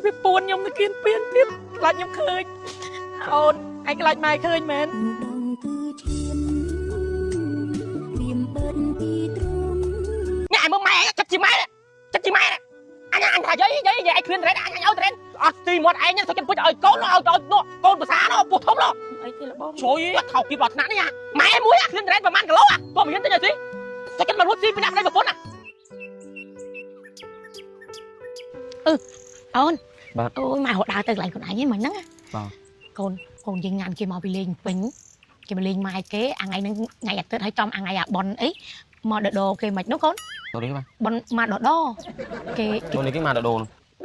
វាពួនខ្ញុំទៅគៀនពៀនទៀតខ្លាចខ្ញុំឃើញអូនឯងខ្លាចម៉ែឃើញមែននេះឯងមើលម៉ែចិត្តជាម៉ែអញថាយាយឯងឃ្លានត្រេនអញឲ្យត្រេនអត់ទីមាត់ឯងទៅចិត្តពុជឲ្យកូនកូនភាសានោះពោះធំនោះអីទេលបងជួយថោកពីដល់ថ្នាក់នេះម៉ែមួយឃ្លានត្រេនប្រហែលគីឡូក៏មិនហ៊ានទៅស៊ីទៅចិត្តមកលួចស៊ីពីអ្នកប្តីប្រពន្ធអូនអូយម៉ែហត់ដើរទៅកន្លែងខ្លួនឯងហ្នឹងមិញហ្នឹងកូនយើងញ៉ាំគេមកពីលេងពេញគេមកលេងម៉ែគេអាថ្ងៃហ្នឹងថ្ងៃអាទិត្យឲ្យចំអាថ្ងៃអាប៉ុនអីមកដដគេមិននោះកូនទៅនេះបងមកដដគេកូននេះគេមកដដ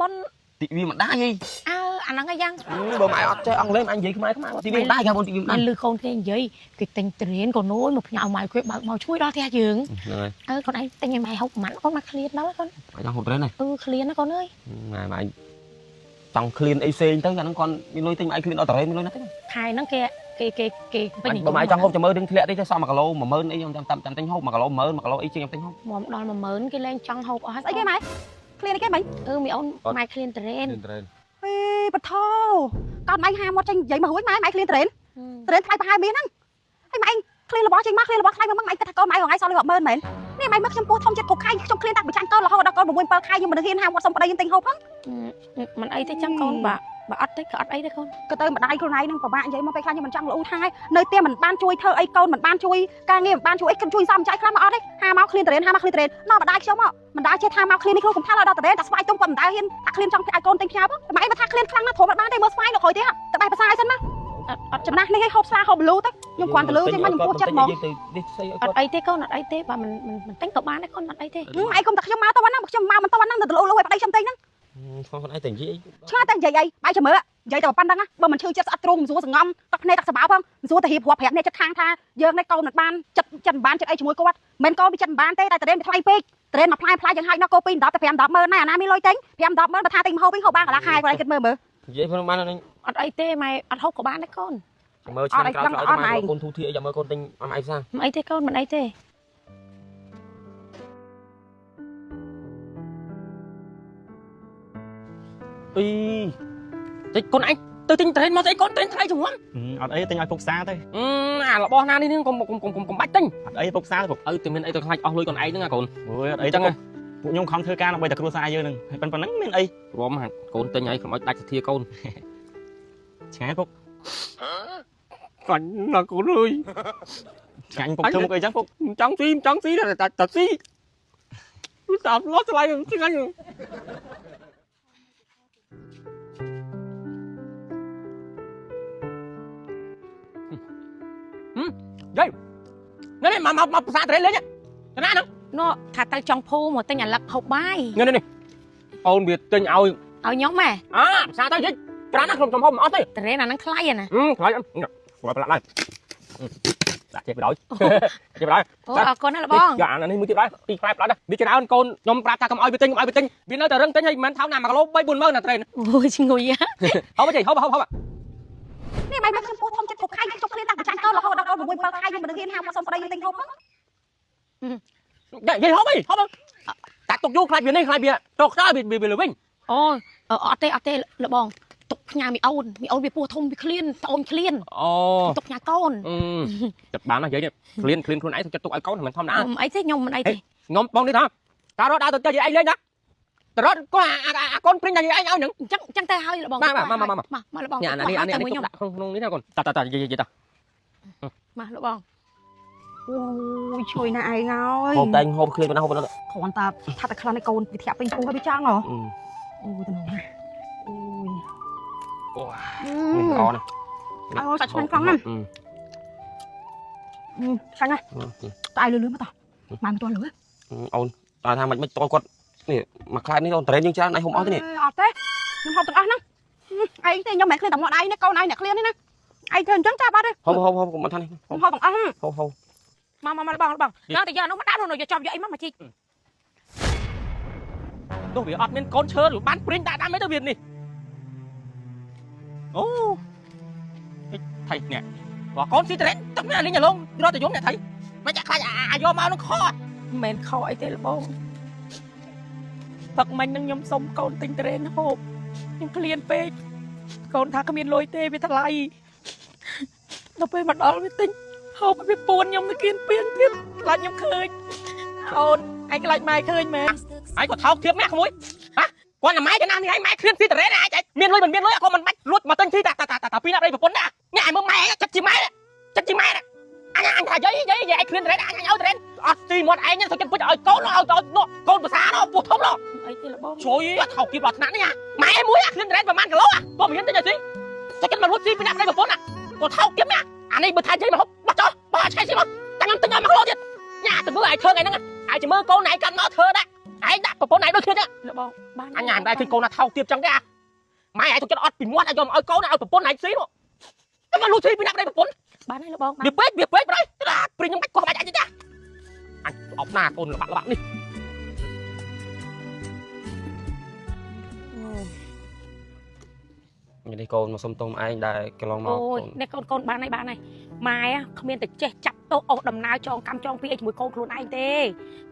បងទីវាមិនដែរហីអើអាហ្នឹងអីយ៉ាងបើម៉ែអត់ចេះអង់គ្លេសអញនិយាយខ្មែរទីវាមិនដែរបងទីវាមិនដែរលឺកូនគេនិយាយគេទិញត្រេនកូននោះមកផ្ញើម៉ែគេបើកមកជួយដល់ផ្ទះយើងហ្នឹងហើយកូនឯងទិញឲ្យម៉ែហូបប្រហែលកូនមកឃ្លានដល់កូនចង់ហូបត្រេនហ៎ឃ្លានណាកូនអើយម៉ែចង់ឃ្លានអីផ្សេងទៅអាហ្នឹងគាត់មានលុយទិញម៉ែឃ្លានដល់ត្រេនមានលុយណាស់ទេខែហ្នឹងគេពេញបើម៉ែចង់ហូបចាំមើលរឿងធ្លាក់តិចទៅសល់1គីឡូ10000អីខ្ញុំចាំទិញហូប1គីឡូ10000 1គីឡូអីជាងខ្ញុំទិញហូបមកដល់10000គេលែងចង់ហូបអស់ហើយស្អីគេម៉ែឃ្លានគេមិញមីអូនម៉ែឃ្លានត្រេនហេបថោកោតម៉ែហាមាត់ចេញនិយាយមករួចម៉ែឃ្លានត្រេនថ្លៃប្រហែលមានហ្នឹងហើយម៉ែឃ្លានរបស់ចេញមកឃ្លានរបស់ថ្លៃមកម៉ែគិតថាកូនម៉ែរងថ្ងៃសល់លុយ100,000មែននេះម៉ែមកខ្ញុំពោះធំចិត្តគ្រប់ខែខ្ញុំឃ្លានតាំងពីចាញ់កូនរហូតដល់កូន6 7ខែខ្ញុំមិនហ៊ានហាមាត់សុំប្តីខ្ញុំទិញហូបហ្នឹងមិនអីទេចាំកូនបើអត់ទេក៏អត់អីទេកូនក៏ទៅម្ដាយខ្លួនឯងនឹងពិបាកនិយាយមកពេលខ្លះខ្ញុំមិនចង់លូថានៅផ្ទះមិនបានជួយធ្វើអីកូនមិនបានជួយការងារមិនបានជួយអីខ្ញុំជួយសំចៃខ្លះមកអត់ទេហាមកឃ្លានត្រេនហាមកឃ្លានត្រេនណោះម្ដាយខ្ញុំមកមិនដាចេះថាមកឃ្លាននេះខ្លួនកំថាដល់ត្រេនតែស្វាយទុំគាត់មិនដាហ៊ានថាឃ្លានចង់ឲ្យកូនទិញផ្ញើផងតែម៉ែមកថាឃ្លានខ្លាំងណាស់ធំអត់បានទេមើលស្វាយនៅក្រោយទេតែបែបភាសាឲ្យសិនណាអត់ចំណាស់នេះឲ្យហូបស្លាហូបលូទៅខ្ញុំគ្រាន់តែលឺចេញមកខ្ញុំពោះចិត្តហ្មងអត់អីទេកូនអត់អីទេបើមិនទិញក៏បានដែរកូនអត់អីទេឯងគុំតែខ្ញុំមកទៅហ្នឹងខ្ញុំមកមិនទៅហ្នឹងទៅលូឲ្យប្តីខ្ញុំទិញហ្នឹងខ្លួនឯងតែនិយាយឆ្ងាយតែនិយាយអីបាយចាំមើលនិយាយតែប៉ុណ្្នឹងបើមិនឈឺចិត្តស្អិតទ្រូងមិនសួរសង្ងំទឹកភ្នែកទឹកសបោផងមិនសួរតែរៀបរាប់ប្រាប់អ្នកចិត្តខាងថាយើងនេះកូនមិនបានចិត្តមិនបានចិត្តអីជាមួយគាត់មិនកូនវាចិត្តមិនបានទេតែត្រេនវាថ្លៃពេកត្រេនមកផ្លាយយ៉ាងហើយដល់កូន2 10ទៅ5 10ម៉ឺនណាអាណាមានលុយទិញ5 10ម៉ឺនបើថាទិញមកហូបវិញហូបបានកន្លះខែគាត់ឯងគិតមើលនិយាយផងបានអត់អីទេម៉ែអត់ហូបក៏បានដែរកូនមើលឆ្នាំក្រោយឲ្យម៉ែកូនធូធាអីចាំមើលកូនទិញអត់អីផ្សារមិនអីទេកូនមិនអីទេអីតិចកូនឯងទៅទិញត្រេនមកស្អីកូនត្រេនថ្លៃជាងអត់អីទិញឲ្យពុកសាទៅអារបស់ណានេះកុំបាច់ទិញអត់អីពុកសាពុកទៅមានអីទៅខ្លាចអស់លុយកូនឯងហ្នឹងកូនអូយអត់អីចឹងពួកខ្ញុំខំធ្វើការដើម្បីតែគ្រួសារយើងហ្នឹងហើយប៉ុណ្ណឹងមានអីរំកូនទិញឲ្យកុំឲ្យដាច់សទ្ធាកូនឆ្ងាយពុកកាញ់ណាកូនអើយឆ្ងាញ់ពុកធ្វើមុខអីចឹងពុកចង់ស៊ីតែស៊ីតាមលោះឆ្លៃឆ្ងាញ់យាយនេះមកភាសាត្រេនលេងទៅណាហ្នឹងនោះថាទៅចង់ភូមកទិញអាលឹកហូបបាយនេះអូនវាទិញឲ្យខ្ញុំហ៎ភាសាទៅយាយច្រើនណាស់ខ្ញុំចំហុំអត់ទេត្រេនអាហ្នឹងថ្លៃណាថ្លៃស្គាល់ប្រឡាក់ដែរដាក់ចេះបដ ாய் ចេះបដ ாய் អូអរគុណណាស់បងយ៉ាអានេះមួយទៀតដែរពីផ្លែប្រឡាក់ដែរវាច្រើនកូនខ្ញុំប្រាប់ថាកុំឲ្យវាទិញវានៅតែរឹងទិញហើយមិនថោកណា1គីឡូ3 4ម៉ឺនណាត្រេនអូយឈ្ងុយហូបចេះហូបនេះម៉ែមកខ្ញុំពោះធំចិត្តគ្រប់ខែខ្ញុំឃ្លានតាំងពីចាញ់កូនរហូតដល់កូន6 7ខែខ្ញុំមិនហ៊ានហាមកសុំប្តីខ្ញុំទិញហូបហ្នឹងយាយហូបតាក់ទុកយូរខ្លាចវានេះខ្លាចវាតកដល់វាលើវិញអូអត់ទេលបងទុកផ្ញើមីអូនវាពោះធំវាឃ្លានត្អូនឃ្លានអូទុកផ្ញើកូនចិត្តបានណាយាយនេះឃ្លានខ្លួនឯងចិត្តទុកឲ្យកូនមិនធម្មតាអីទេខ្ញុំមិនអីទេខ្ញុំបងនេះថាតារត់ដើរទៅយាយឯងលេងណាតរត់គាត់អាកូនព្រិញតែយាយឯងឲ្យហ្នឹងចឹងទៅហើយលបងមកលបងអានេះទុកដាក់ក្នុងនេះណាកូនតាយាយតាមកលបងអូយជួយណាឯងហើយហូបតែហូបឃ្លានប៉ុណ្ណាហូបប៉ុណ្ណាគ្រាន់តែថាតែខ្លាំងឲ្យកូនវាធាក់ពេញពោះហើយវាចង់ហ៎អូយទៅនោះណាអូយអូអូសាច់ឆ្ងាញ់ខ្លាំងណាស់ឆ្ងាញ់ណាស់តែឲ្យលឿនមកតោះមកមិនទាន់លឿនអូនតើថាមិនតគាត់នេះមកខ្លាចនេះអូនត្រេនយើងច្រើនឯងហូបអស់ទេនេះអត់ទេខ្ញុំហូបទាំងអស់ហ្នឹងឯងទេខ្ញុំមិនឃ្លានតែមកដៃនេះកូនឯងអ្នកឃ្លាននេះណាឯងធ្វើអញ្ចឹងចាប់អត់ទេហូបកុំអត់ថានេះហូបទាំងអស់ហូបមកបងដល់តែយកនោះមកដាក់នោះយកចាប់យកអីមកជីកនោះវាអត់មានកូនឈើឬបានព្រិញដាក់តាមអីទៅវានេះអូថៃនេះបើកូនស៊ីត្រេនទឹកនេះលេងឡងរត់ទៅយំអ្នកថៃមិនចាក់ខ្លាចអាយកមកនឹងខមិនមែនខអីទេលបងផឹកមិញនឹងខ្ញុំសុំកូនទិញត្រេនហូប ខ្ញុំឃ្លានពេកកូនថាគ្មានលុយទេវាថ្លៃដល់ពេលមកដល់វាទិញហូបវាពួនខ្ញុំទៅគៀនពៀនទៀតខ្លាចខ្ញុំឃើញអូនឯងខ្លាចម៉ែឃើញមែនឯងក៏ថោកធៀបម៉ែក្មួយហ៎គាត់តែម៉ែចំណាំនេះឯងម៉ែឃ្លានស៊ីតរ៉េណាឯងមានលុយមិនមានលុយក៏មិនបាច់លួចមកទិញស៊ីតាពីណាប្តីប្រពន្ធណាញ៉ាំមើលម៉ែចិត្តជាម៉ែចិត្តជាម៉ែអញថាយាយឯងឃ្លានរ៉េអញឲ្យរ៉េអត់ទីមាត់ឯងទៅចិត្តពុជឲ្យកូនឲ្យកូនភាសានោះពោះធំនោះអីទេលបងជួយថោកគៀបដល់ថ្នាក់នេះម៉ែមួយឃ្លានរ៉េប្រហែលគីឡូក៏មិនហ៊ានទិញឲ្យស៊ីចិត្តមកលួចស៊ីពីណាប្តីប្រពន្ធណាក៏ថោកគៀបណាអានេះបើថាយាយមកហូបបោះចោលបោះឆៃស៊ីមកតែខ្ញុំទិញឲ្យ1គីឡូទៀតញ៉ាទៅមើលឯងធ្វើថ្ងៃហ្នឹងឯងจะមើលកូនឯងកាត់មកធ្វើដែរឯងដាក់ប្រពន្ធឯងដូចគ្នាទេបងបានអញញ៉ាំដែរឃើញកូនណាថោកទៀតចឹងទេម៉ែឯងទុកចិត្តអត់ពីមាត់ឲ្យយកមកឲ្យកូនឲ្យប្រពន្ធឯងស៊ីមកតែមកលួចស៊ីពីណាប្តីប្រពន្ធបានហើយបងវាពេកប្រហែលព្រិញខ្ញុំបាច់កោះបាច់អញទេអញអប់ណាកូនល្បាក់នេះនេះកូនមកសុំទោសឯងដែលកន្លងមកអូយនេះកូនបានហើយម៉ែគ្មានតែចេះចាប់ទោសអូសដំណើរចងកម្មចងពីអីជាមួយកូនខ្លួនឯងទេ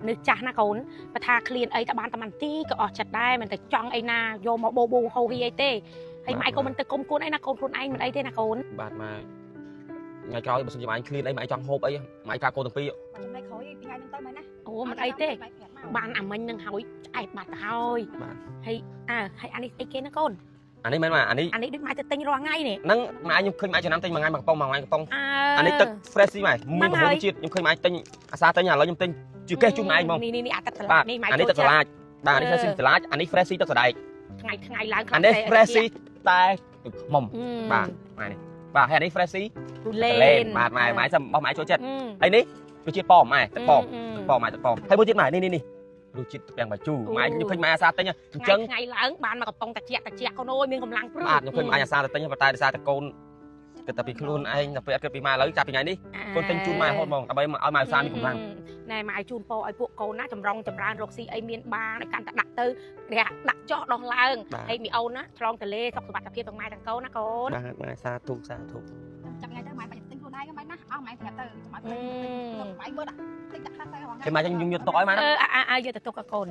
នៅចាស់ណាកូនបើថាឃ្លានអីតែបានតែបន្ទីក៏អស់ចិត្តដែរមិនតែចង់អីណាយកមកបោហូហីអីទេហើយម៉ែក៏មិនទៅគុំគួនអីណាកូនខ្លួនឯងមិនអីទេណាកូនបាទម៉ែថ្ងៃក្រោយបើសិនជាម៉ែឃ្លានអីម៉ែចង់ហូបអីម៉ែប្រាប់កូនទាំងពីរចំណែកក្រោយថ្ងៃហ្នឹងទៅម៉ែណាអូមិនអីទេបានអាមិញនឹងហើយឆ្អែតបាត់ទៅហើយហើយហើយអានេះអីគេណាកូនអានេះមែនម៉ែអានេះដូចម៉ែទៅទិញរាល់ថ្ងៃនេះហ្នឹងម៉ែខ្ញុំឃើញម៉ែចំណាំទិញមួយថ្ងៃមួយកំប៉ុងអានេះទឹក fresh ស៊ីម៉ែមានប្រហែលជាតិខ្ញុំឃើញម៉ែទិញអាសាទិញឥឡូវខ្ញុំទិញជាកេះជូនម៉ែហ្មងនេះអាទឹកសាឡាដនេះម៉ែអានេះទឹកសាឡាដបាទអានេះ fresh ស៊ីសាឡាដអានេះ fresh ស៊ីទឹកសដែកថ្ងៃឡើងខ្លាំងអានេះ fresh ស៊ីតែទឹកខ្មុំបាទម៉ែនេះបាទហើយអានេះ fresh ស៊ីទូលេនបាទម៉ែសំបោះម៉ែចូលចិត្តហើយនេះវាជាតិប៉មម៉ែទឹកប៉មម៉ែទឹកប៉មហើយមួយទៀតម៉ែនេះរសជាតិទាំងបាជូម៉ែខ្ញុំឃើញម៉ែអាសាទិញអញ្ចឹងថ្ងៃឡើងបានមកកំប៉ុងតាជាកូនអើយមានកម្លាំងព្រឹកបាទខ្ញុំឃើញម៉ែអាសាទៅទិញប៉ុន្តែដោយសារតែកូនគិតតែពីខ្លួនឯងដល់ពេលអត់គិតពីម៉ែឥឡូវចាប់ពីថ្ងៃនេះកូនទិញជូនម៉ែហូតហ្មងដើម្បីឲ្យម៉ែអាសាមានកម្លាំងណែម៉ែជូនពរឲ្យពួកកូនណាចម្រុងចម្រើនរកស៊ីអីមានបានឲ្យកាន់តែដាក់ទៅដាក់ចោះដោះឡើងហើយមីអូនណាឆ្លងទលេសុខសុវត្ថិភាពទាំងម៉ែទាំងកូនណាកូនបាទម៉ែសាធុចាំថ្ងៃទៅម៉ែបាច់ទិញខ្លួនឯងម៉ែណាអស់ម៉ែប្រាប់ទៅម៉ែម៉ែមើលដាក់ទិញដាក់ទៅហ្នឹងគេម៉ែចឹងខ្ញុំយកទុកឲ្យម៉ែណាយកទៅទុកឲ្យកូន